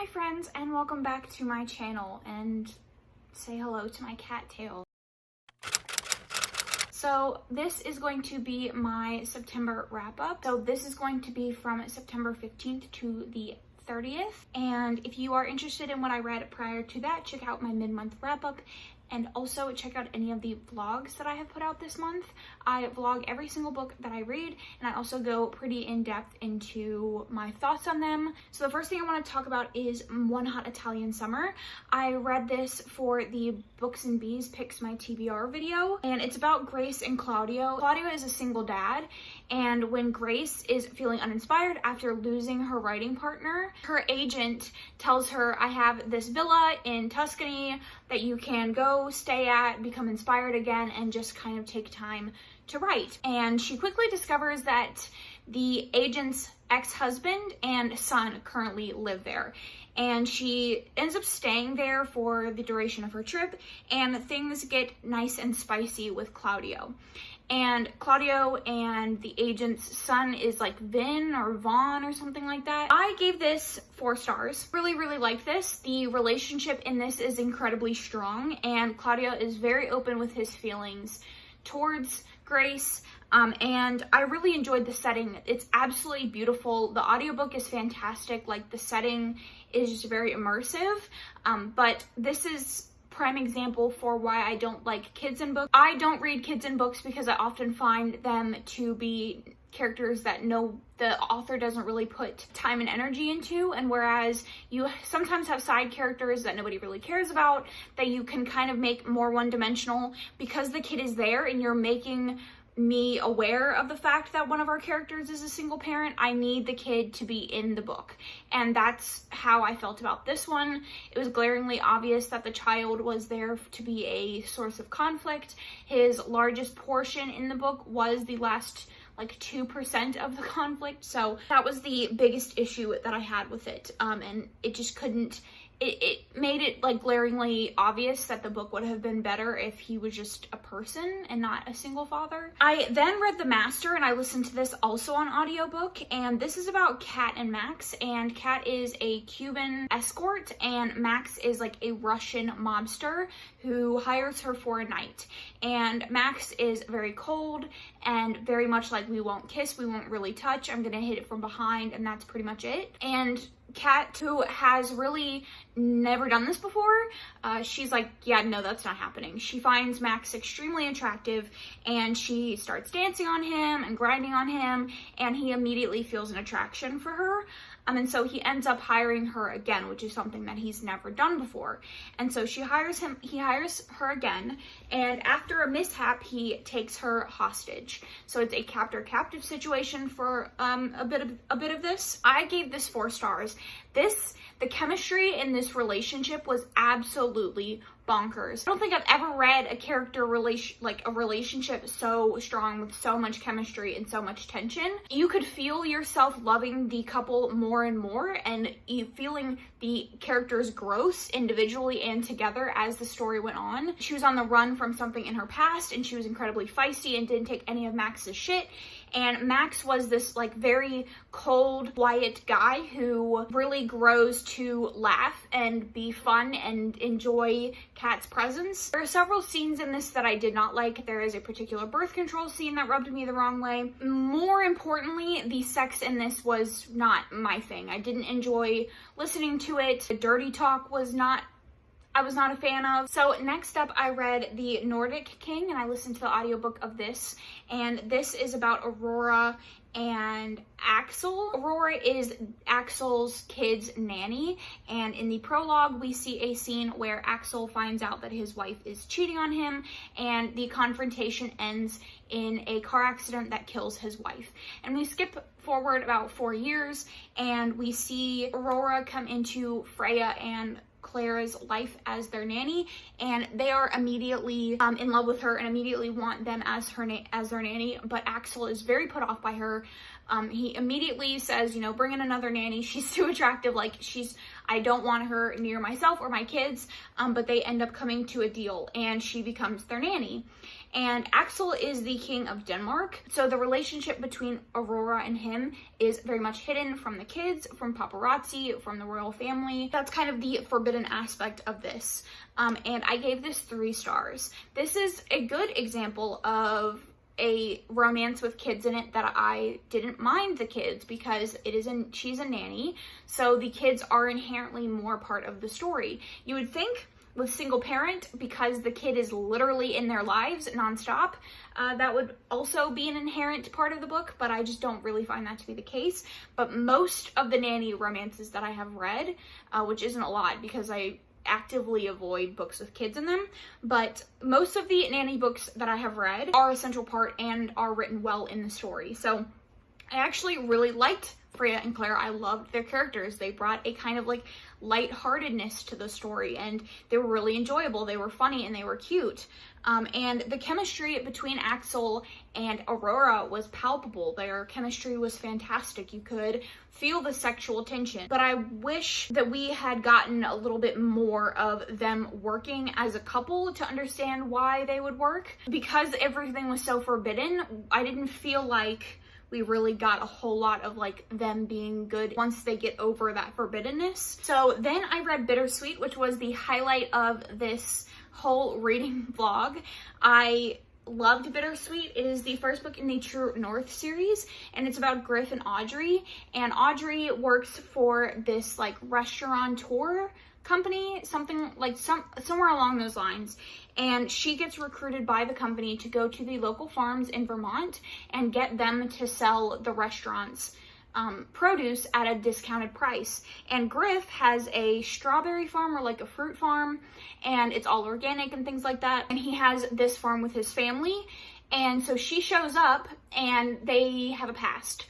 Hi friends, and welcome back to my channel, and say hello to my cat tail. So this is going to be my September wrap up. So this is going to be from September 15th to the 30th. And if you are interested in what I read prior to that, check out my mid-month wrap up. And also check out any of the vlogs that I have put out this month. I vlog every single book that I read, and I also go pretty in-depth into my thoughts on them. So the first thing I want to talk about is One Hot Italian Summer. I read this for the Books and Bees Picks My TBR video, and it's about Grace and Claudio. Claudio is a single dad, and when Grace is feeling uninspired after losing her writing partner, her agent tells her, I have this villa in Tuscany that you can go stay at, become inspired again, and just kind of take time to write. And she quickly discovers that the agent's ex-husband and son currently live there. And she ends up staying there for the duration of her trip, and things get nice and spicy with Claudio. And Claudio and the agent's son is like Vin or Vaughn or something like that. I gave this 4 stars. Really like this. The relationship in this is incredibly strong, and Claudio is very open with his feelings towards Grace. And I really enjoyed the setting. It's absolutely beautiful. The audiobook is fantastic. Like, the setting is just very immersive. But this is prime example for why I don't like kids in books. I don't read kids in books because I often find them to be characters that the author doesn't really put time and energy into, and whereas you sometimes have side characters that nobody really cares about that you can kind of make more one-dimensional because the kid is there and you're making me aware of the fact that one of our characters is a single parent. I need the kid to be in the book, and that's how I felt about this one. It was glaringly obvious that the child was there to be a source of conflict. His largest portion in the book was the last like 2% of the conflict, so that was the biggest issue that I had with it. And it just couldn't, it made it like glaringly obvious that the book would have been better if he was just a person and not a single father. I then read The Master, and I listened to this also on audiobook, and this is about Kat and Max. And Kat is a Cuban escort, and Max is like a Russian mobster who hires her for a night. And Max is very cold and very much like, we won't kiss, we won't really touch, I'm gonna hit it from behind, and that's pretty much it. And Kat, who has really never done this before, she's like, yeah, no, that's not happening. She finds Max extremely attractive, and she starts dancing on him and grinding on him, and he immediately feels an attraction for her. And so he ends up hiring her again, which is something that he's never done before. And so he hires her again, and after a mishap, he takes her hostage. So it's a captor-captive situation for a bit of this. I gave this 4 stars. The chemistry in this relationship was absolutely bonkers. I don't think I've ever read a relationship so strong with so much chemistry and so much tension. You could feel yourself loving the couple more and more, and you feeling the characters' growth individually and together as the story went on. She was on the run from something in her past, and she was incredibly feisty and didn't take any of Max's shit. And Max was this like very cold, quiet guy who really grows to laugh and be fun and enjoy Kat's presence. There are several scenes in this that I did not like. There is a particular birth control scene that rubbed me the wrong way. More importantly, the sex in this was not my thing. I didn't enjoy listening to it. The dirty talk I was not a fan of. So next up, I read The Nordic King, and I listened to the audiobook of this, and this is about Aurora and Axel. Aurora is Axel's kid's nanny, and in the prologue we see a scene where Axel finds out that his wife is cheating on him, and the confrontation ends in a car accident that kills his wife. And we skip forward about 4 years, and we see Aurora come into Freya and Clara's life as their nanny, and they are immediately in love with her and immediately want them as their nanny, but Axel is very put off by her. He immediately says, you know, bring in another nanny. She's too attractive. Like, I don't want her near myself or my kids. But they end up coming to a deal and she becomes their nanny. And Axel is the king of Denmark. So the relationship between Aurora and him is very much hidden from the kids, from paparazzi, from the royal family. That's kind of the forbidden aspect of this. And I gave this 3 stars. This is a good example of a romance with kids in it that I didn't mind the kids, because she's a nanny. So the kids are inherently more part of the story. You would think with single parent, because the kid is literally in their lives nonstop, that would also be an inherent part of the book, but I just don't really find that to be the case. But most of the nanny romances that I have read, which isn't a lot because I actively avoid books with kids in them, but most of the nanny books that I have read are a central part and are written well in the story. So I actually really liked Freya and Claire. I loved their characters. They brought a kind of like lightheartedness to the story, and they were really enjoyable. They were funny and they were cute. And the chemistry between Axel and Aurora was palpable. Their chemistry was fantastic. You could feel the sexual tension. But I wish that we had gotten a little bit more of them working as a couple to understand why they would work. Because everything was so forbidden, I didn't feel like we really got a whole lot of like them being good once they get over that forbiddenness. So then I read Bittersweet, which was the highlight of this whole reading vlog. I loved Bittersweet. It is the first book in the True North series, and it's about Griff and Audrey. And Audrey works for this like restaurateur company, something like somewhere along those lines, and she gets recruited by the company to go to the local farms in Vermont and get them to sell the restaurants produce at a discounted price. And Griff has a strawberry farm, or like a fruit farm, and it's all organic and things like that, and he has this farm with his family. And so she shows up and they have a past.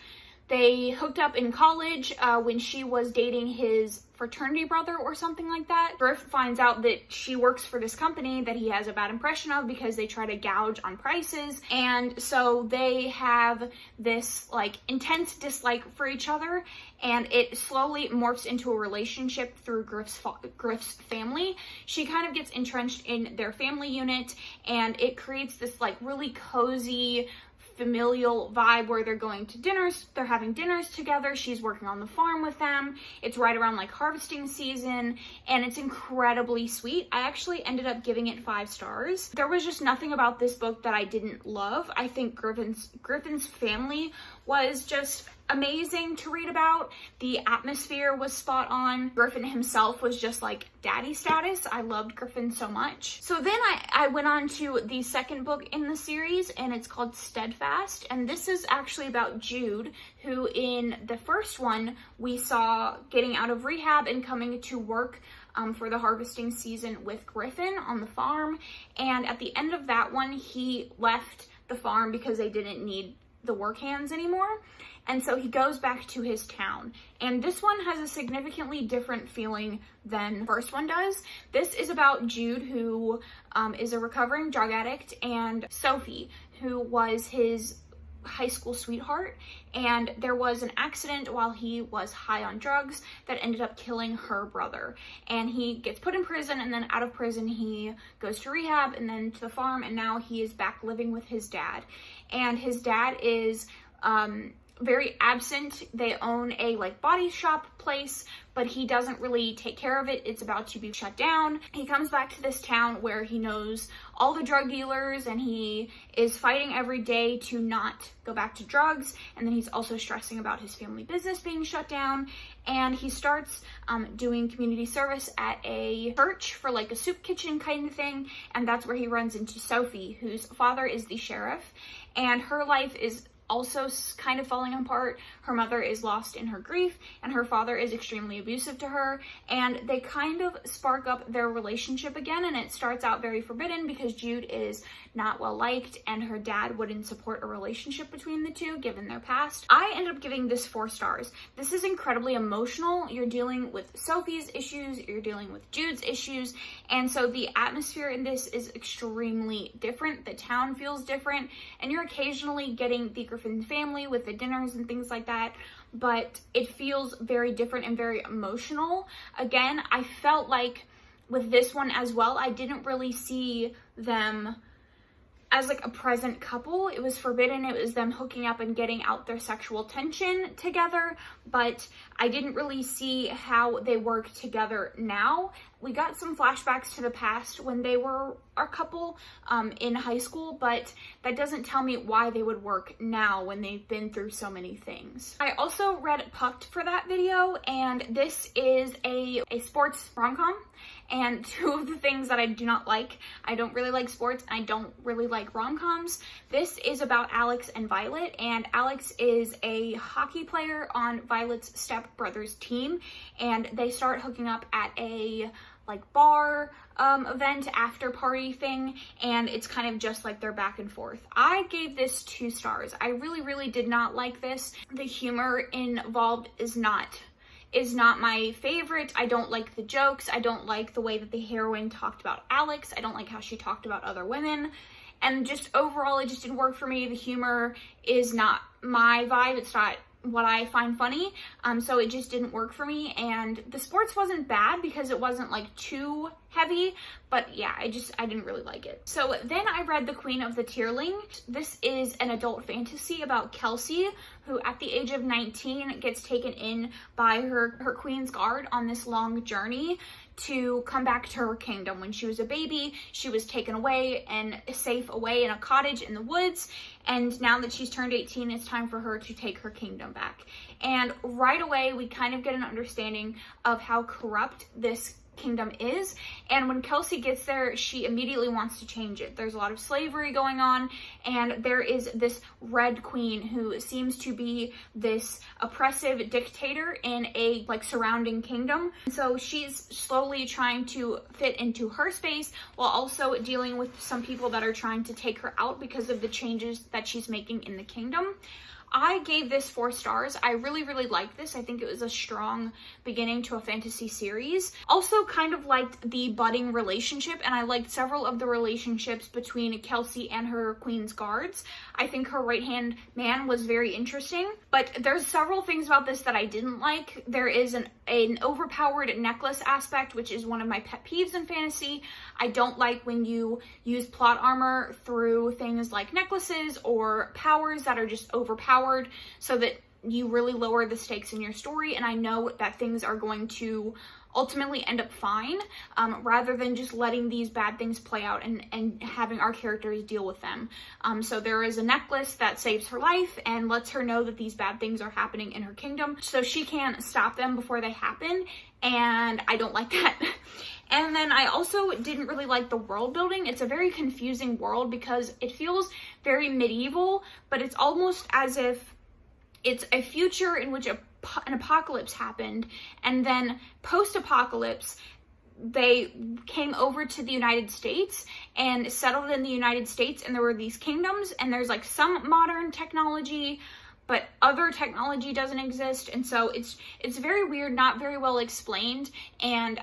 They hooked up in college when she was dating his fraternity brother or something like that. Griff finds out that she works for this company that he has a bad impression of because they try to gouge on prices. And so they have this like intense dislike for each other, and it slowly morphs into a relationship through Griff's family. She kind of gets entrenched in their family unit, and it creates this like really cozy, familial vibe where they're going to dinners, they're having dinners together, she's working on the farm with them. It's right around like harvesting season, and it's incredibly sweet. I actually ended up giving it 5 stars. There was just nothing about this book that I didn't love. I think Griffin's family was just amazing to read about. The atmosphere was spot on. Griffin himself was just like daddy status. I loved Griffin so much. So then I went on to the second book in the series, and it's called Steadfast. And this is actually about Jude, who in the first one we saw getting out of rehab and coming to work for the harvesting season with Griffin on the farm. And at the end of that one, he left the farm because they didn't need the work hands anymore. And so he goes back to his town. And this one has a significantly different feeling than the first one does. This is about Jude, who is a recovering drug addict, and Sophie, who was his high school sweetheart. And there was an accident while he was high on drugs that ended up killing her brother. And he gets put in prison, and then out of prison he goes to rehab and then to the farm, and now he is back living with his dad. And his dad is very absent. They own a like body shop place, but he doesn't really take care of it. It's about to be shut down. He comes back to this town where he knows all the drug dealers, and he is fighting every day to not go back to drugs. And then he's also stressing about his family business being shut down. And he starts doing community service at a church for like a soup kitchen kind of thing. And that's where he runs into Sophie, whose father is the sheriff, and her life is also kind of falling apart. Her mother is lost in her grief, and her father is extremely abusive to her, and they kind of spark up their relationship again. And it starts out very forbidden because Jude is not well liked, and her dad wouldn't support a relationship between the two given their past. I ended up giving this 4 stars. This is incredibly emotional. You're dealing with Sophie's issues, you're dealing with Jude's issues, and so the atmosphere in this is extremely different. The town feels different, and you're occasionally getting the Griffin's family with the dinners and things like that, but it feels very different and very emotional. Again, I felt like with this one as well, I didn't really see them as like a present couple. It was forbidden. It was them hooking up and getting out their sexual tension together, but I didn't really see how they work together now. We got some flashbacks to the past when they were a couple in high school, but that doesn't tell me why they would work now when they've been through so many things. I also read Pucked for that video, and this is a sports rom-com. And two of the things that I do not like, I don't really like sports, and I don't really like rom-coms. This is about Alex and Violet, and Alex is a hockey player on Violet's stepbrother's team, and they start hooking up at a like bar event, after party thing, and it's kind of just like they're back and forth. I gave this 2 stars. I really did not like this. The humor involved is not my favorite. I don't like the jokes. I don't like the way that the heroine talked about Alex. I don't like how she talked about other women. And just overall, it just didn't work for me. The humor is not my vibe. It's not what I find funny. So it just didn't work for me. And the sports wasn't bad because it wasn't like too heavy, but yeah, I didn't really like it. So then I read The Queen of the Tearling. This is an adult fantasy about Kelsey, who at the age of 19 gets taken in by her queen's guard on this long journey to come back to her kingdom. When she was a baby, she was taken away and safe away in a cottage in the woods, and now that she's turned 18, it's time for her to take her kingdom back. And right away, we kind of get an understanding of how corrupt this kingdom is, and when Kelsey gets there, she immediately wants to change it. There's a lot of slavery going on, and there is this Red Queen who seems to be this oppressive dictator in a like surrounding kingdom. So she's slowly trying to fit into her space while also dealing with some people that are trying to take her out because of the changes that she's making in the kingdom. I gave this 4 stars. I really liked this. I think it was a strong beginning to a fantasy series. Also kind of liked the budding relationship, and I liked several of the relationships between Kelsey and her queen's guards. I think her right-hand man was very interesting, but there's several things about this that I didn't like. There is an overpowered necklace aspect, which is one of my pet peeves in fantasy. I don't like when you use plot armor through things like necklaces or powers that are just overpowered, so that you really lower the stakes in your story, and I know that things are going to ultimately end up fine, rather than just letting these bad things play out and having our characters deal with them. So there is a necklace that saves her life and lets her know that these bad things are happening in her kingdom, so she can stop them before they happen, and I don't like that. And then I also didn't really like the world building. It's a very confusing world because it feels very medieval, but it's almost as if it's a future in which an apocalypse happened, and then post-apocalypse, they came over to the United States and settled in the United States, and there were these kingdoms, and there's like some modern technology, but other technology doesn't exist, and so it's very weird, not very well explained, and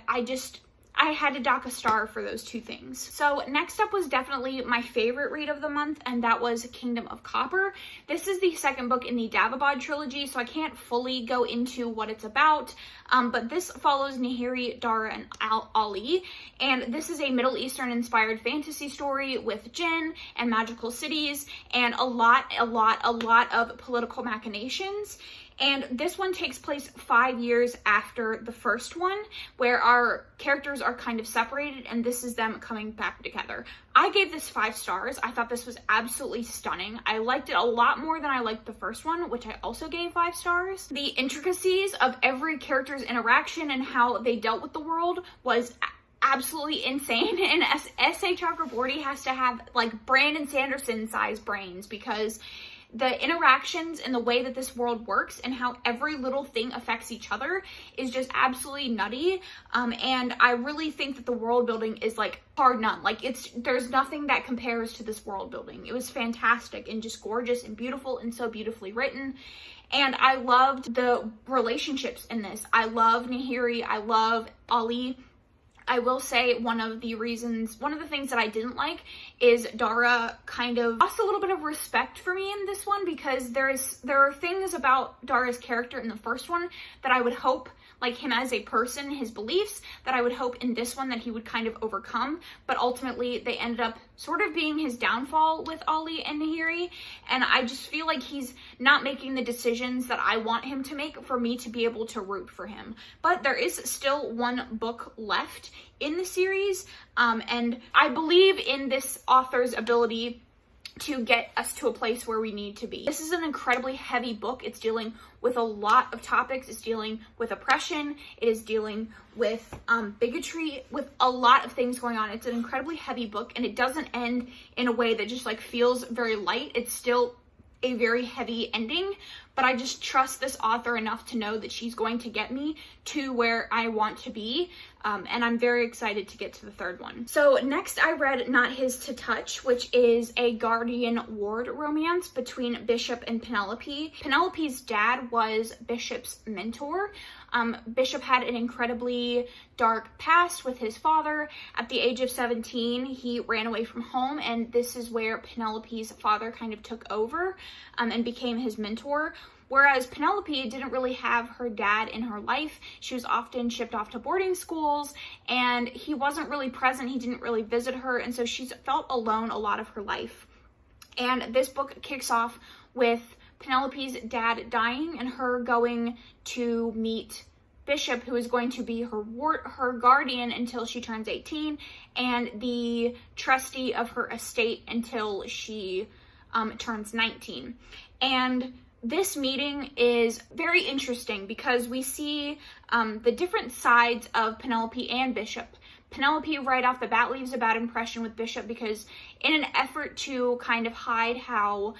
I had to dock a star for those 2 things. So next up was definitely my favorite read of the month, and that was Kingdom of Copper. This is the 2nd book in the Davabad trilogy, so I can't fully go into what it's about, but this follows Nahiri, Dara, and Ali, and this is a Middle Eastern inspired fantasy story with jinn and magical cities and a lot of political machinations. And this one takes place 5 years after the first one, where our characters are kind of separated, and this is them coming back together. I gave this 5 stars. I thought this was absolutely stunning. I liked it a lot more than I liked the first one, which I also gave 5 stars. The intricacies of every character's interaction and how they dealt with the world was absolutely insane, and S.A. Chakraborty has to have like Brandon Sanderson size brains, because the interactions and the way that this world works and how every little thing affects each other is just absolutely nutty. And I really think that the world building is like hard none. Like there's nothing that compares to this world building. It was fantastic and just gorgeous and beautiful and so beautifully written. And I loved the relationships in this. I love Nahiri. I love Ali. I will say one of the things that I didn't like is Dara kind of lost a little bit of respect for me in this one, because there are things about Dara's character in the first one that I would hope, like him as a person, his beliefs, that I would hope in this one that he would kind of overcome, but ultimately they ended up sort of being his downfall with Ollie and Nahiri, and I just feel like he's not making the decisions that I want him to make for me to be able to root for him. But there is still one book left in the series, and I believe in this author's ability to get us to a place where we need to be. This is an incredibly heavy book. It's dealing with a lot of topics. It's dealing with oppression. It is dealing with bigotry, with a lot of things going on. It's an incredibly heavy book, and it doesn't end in a way that just like feels very light. It's still a very heavy ending, but I just trust this author enough to know that she's going to get me to where I want to be, and I'm very excited to get to the third one. So next I read Not His to Touch, which is a Guardian Ward romance between Bishop and Penelope. Penelope's dad was Bishop's mentor. Bishop had an incredibly dark past with his father. At the age of 17, he ran away from home, and this is where Penelope's father kind of took over and became his mentor. Whereas Penelope didn't really have her dad in her life. She was often shipped off to boarding schools, and he wasn't really present. He didn't really visit her, and so she's felt alone a lot of her life. And this book kicks off with Penelope's dad dying and her going to meet Bishop, who is going to be her guardian until she turns 18, and the trustee of her estate until she turns 19. And this meeting is very interesting because we see the different sides of Penelope and Bishop. Penelope right off the bat leaves a bad impression with Bishop because in an effort to kind of hide how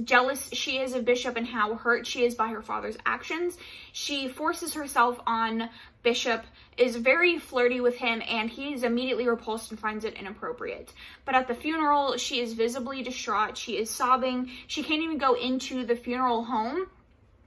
jealous she is of Bishop and how hurt she is by her father's actions, she forces herself on Bishop, is very flirty with him, and he's immediately repulsed and finds it inappropriate. But at the funeral, she is visibly distraught. She is sobbing. She can't even go into the funeral home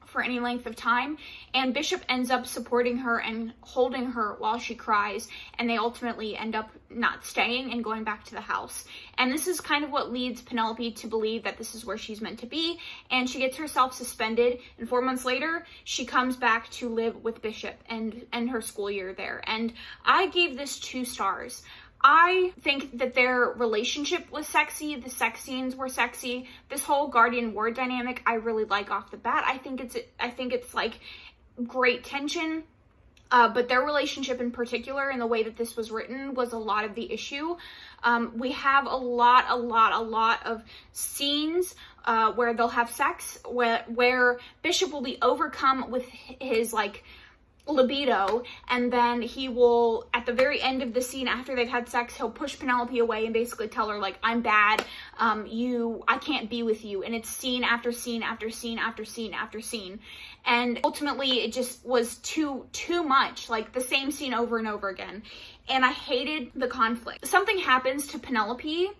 for any length of time, and Bishop ends up supporting her and holding her while she cries, and they ultimately end up not staying and going back to the house. And this is kind of what leads Penelope to believe that this is where she's meant to be, and she gets herself suspended, and 4 months later she comes back to live with Bishop and end her school year there. And I gave this 2 stars. I think that their relationship was sexy. The sex scenes were sexy. This whole guardian ward dynamic I really like off the bat. I think it's like great tension. But their relationship in particular, and the way that this was written, was a lot of the issue. We have a lot of scenes where they'll have sex, where Bishop will be overcome with his like libido, and then he will, at the very end of the scene after they've had sex, he'll push Penelope away and basically tell her like, I'm bad, I can't be with you. And it's scene after scene after scene after scene after scene, and ultimately it just was too much, like the same scene over and over again, and I hated the conflict. Something happens to Penelope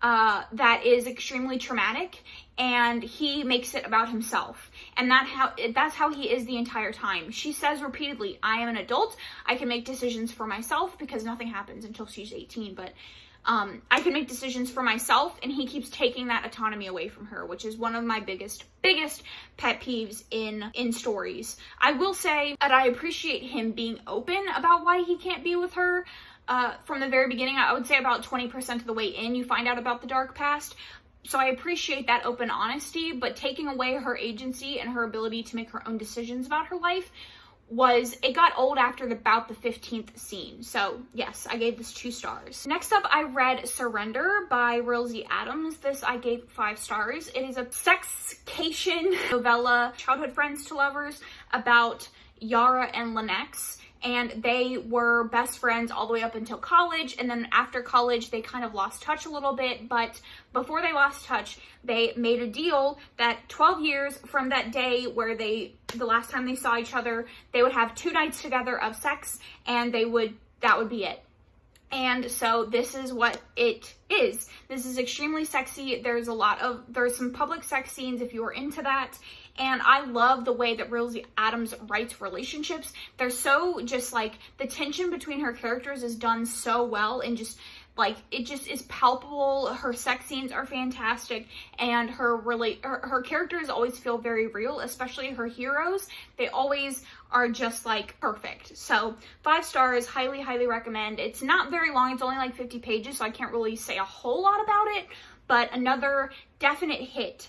that is extremely traumatic, and he makes it about himself, and that's how he is the entire time. She says repeatedly, I am an adult, I can make decisions for myself, because nothing happens until she's 18, but I can make decisions for myself, and he keeps taking that autonomy away from her, which is one of my biggest pet peeves in stories. I will say that I appreciate him being open about why he can't be with her. From the very beginning, I would say about 20% of the way in, you find out about the dark past. So I appreciate that open honesty, but taking away her agency and her ability to make her own decisions about her life it got old after about the 15th scene. So yes, I gave this 2 stars. Next up, I read Surrender by Rilzy Adams. This I gave 5 stars. It is a sexcation novella, childhood friends to lovers, about Yara and Lennox. And they were best friends all the way up until college, and then after college they kind of lost touch a little bit, but before they lost touch, they made a deal that 12 years from that day where the last time they saw each other, they would have 2 nights together of sex, and that would be it. And so this is what it is. This is extremely sexy. There's some public sex scenes if you are into that, And I love the way that rilzy Adams writes relationships. They're so just like, the tension between her characters is done so well, and just like, it just is palpable. Her sex scenes are fantastic, and her characters always feel very real, especially her heroes. They always are just like perfect. So 5 stars, highly, highly recommend. It's not very long. It's only like 50 pages, so I can't really say a whole lot about it, but another definite hit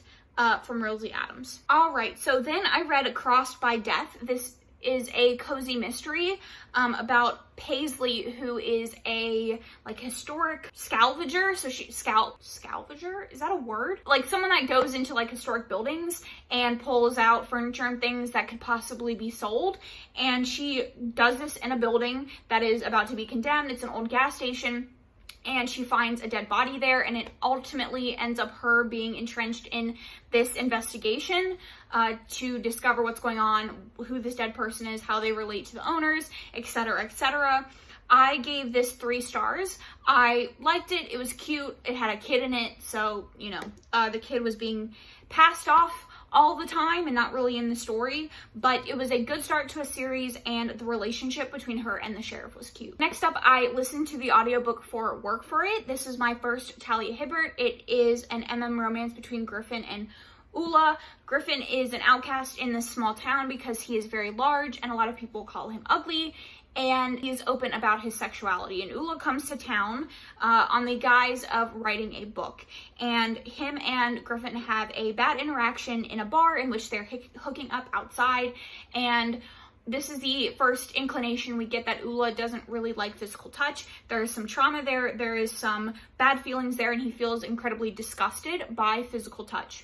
from rilzy Adams. All right, so then I read Crossed by Death. This is a cozy mystery about Paisley, who is a like historic scavenger. So she scavenger, is that a word? Like someone that goes into like historic buildings and pulls out furniture and things that could possibly be sold. And she does this in a building that is about to be condemned. It's an old gas station. And she finds a dead body there, and it ultimately ends up her being entrenched in this investigation to discover what's going on, who this dead person is, how they relate to the owners, etc., etc. I gave this 3 stars. I liked it. It was cute. It had a kid in it, so, you know, the kid was being passed off all the time and not really in the story, but it was a good start to a series, and the relationship between her and the sheriff was cute. Next up, I listened to the audiobook for Work For It. This is my first Talia Hibbert. It is an romance between Griffin and Ula. Griffin is an outcast in this small town because he is very large and a lot of people call him ugly, and he is open about his sexuality. And Ula comes to town on the guise of writing a book. And him and Griffin have a bad interaction in a bar in which they're hooking up outside. And this is the first inclination we get that Ula doesn't really like physical touch. There is some trauma there. There is some bad feelings there, and he feels incredibly disgusted by physical touch.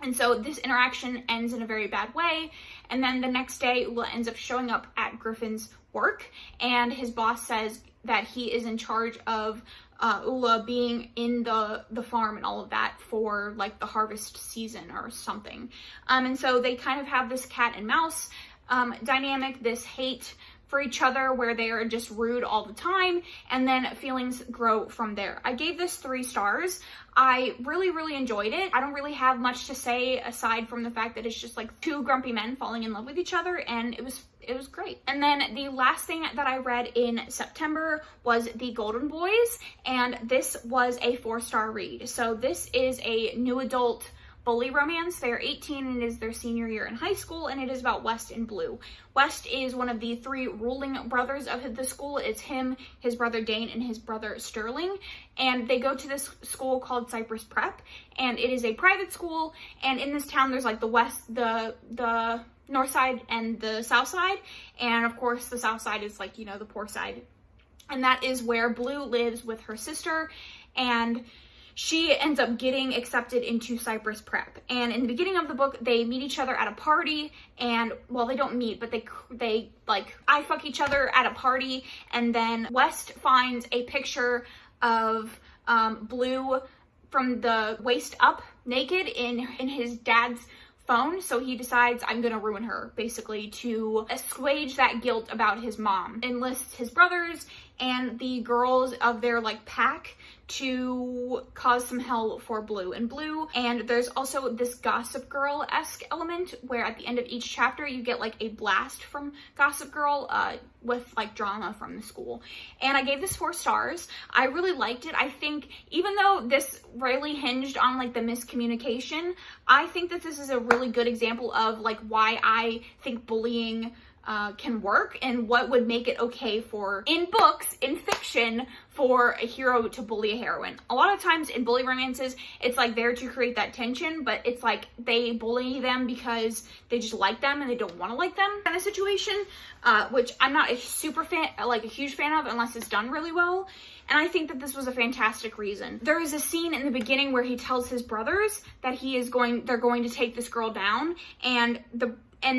And so this interaction ends in a very bad way. And then the next day, Ula ends up showing up at Griffin's work, and his boss says that he is in charge of Ula being in the farm and all of that for like the harvest season or something. And so they kind of have this cat and mouse dynamic, this hate for each other where they are just rude all the time, and then feelings grow from there. I gave this 3 stars. I really, really enjoyed it. I don't really have much to say aside from the fact that it's just like 2 grumpy men falling in love with each other, and it was great. And then the last thing that I read in September was The Golden Boys, and this was a 4-star read. So this is a new adult bully romance. They are 18 and it is their senior year in high school, and it is about West and Blue. West is one of the 3 ruling brothers of the school. It's him, his brother Dane, and his brother Stearling, and they go to this school called Cypress Prep, and it is a private school. And in this town there's like the north side and the south side, and of course the south side is like, you know, the poor side, and that is where Blue lives with her sister. And she ends up getting accepted into Cypress Prep. And in the beginning of the book, they meet each other at a party, and, well, they don't meet, but they like, eye fuck each other at a party, and then West finds a picture of Blue from the waist up naked in his dad's phone, so he decides, I'm gonna ruin her, basically, to assuage that guilt about his mom. Enlists his brothers and the girls of their like pack to cause some hell for Blue and Blue. And there's also this Gossip Girl-esque element where at the end of each chapter you get like a blast from Gossip Girl with like drama from the school. And I gave this 4 stars. I really liked it. I think even though this really hinged on like the miscommunication, I think that this is a really good example of like why I think bullying can work, and what would make it okay for, in books, in fiction, for a hero to bully a heroine. A lot of times in bully romances, it's like there to create that tension, but it's like they bully them because they just like them and they don't want to like them kind of situation, which I'm not a super fan, like a huge fan of, unless it's done really well. And I think that this was a fantastic reason. There is a scene in the beginning where he tells his brothers that they're going to take this girl down, and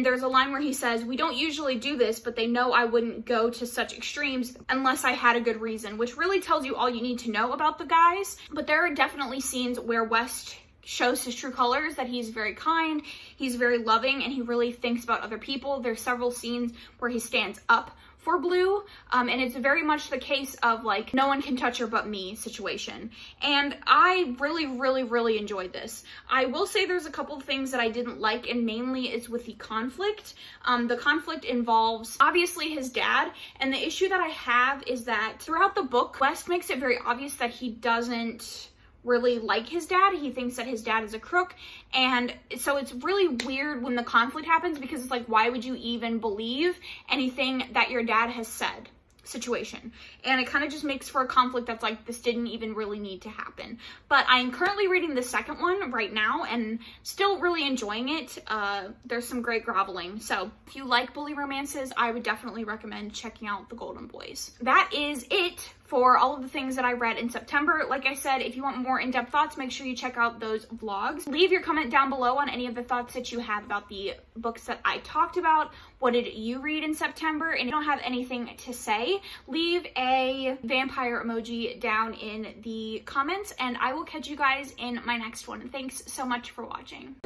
there's a line where he says, we don't usually do this, but they know I wouldn't go to such extremes unless I had a good reason, which really tells you all you need to know about the guys. But there are definitely scenes where West shows his true colors, that he's very kind, he's very loving, and he really thinks about other people. There's several scenes where he stands up for blue, and it's very much the case of like no one can touch her but me situation, and I really enjoyed this. I will say there's a couple of things that I didn't like, and mainly it's with the conflict. The conflict involves obviously his dad, and the issue that I have is that throughout the book West makes it very obvious that he doesn't really like his dad. He thinks that his dad is a crook, and so it's really weird when the conflict happens, because it's like, why would you even believe anything that your dad has said situation? And it kind of just makes for a conflict that's like, this didn't even really need to happen. But I'm currently reading the second one right now and still really enjoying it. There's some great groveling, so if you like bully romances, I would definitely recommend checking out The Golden Boys. That is it for all of the things that I read in September. Like I said, if you want more in-depth thoughts, make sure you check out those vlogs. Leave your comment down below on any of the thoughts that you have about the books that I talked about. What did you read in September? And if you don't have anything to say, leave a vampire emoji down in the comments, and I will catch you guys in my next one. Thanks so much for watching.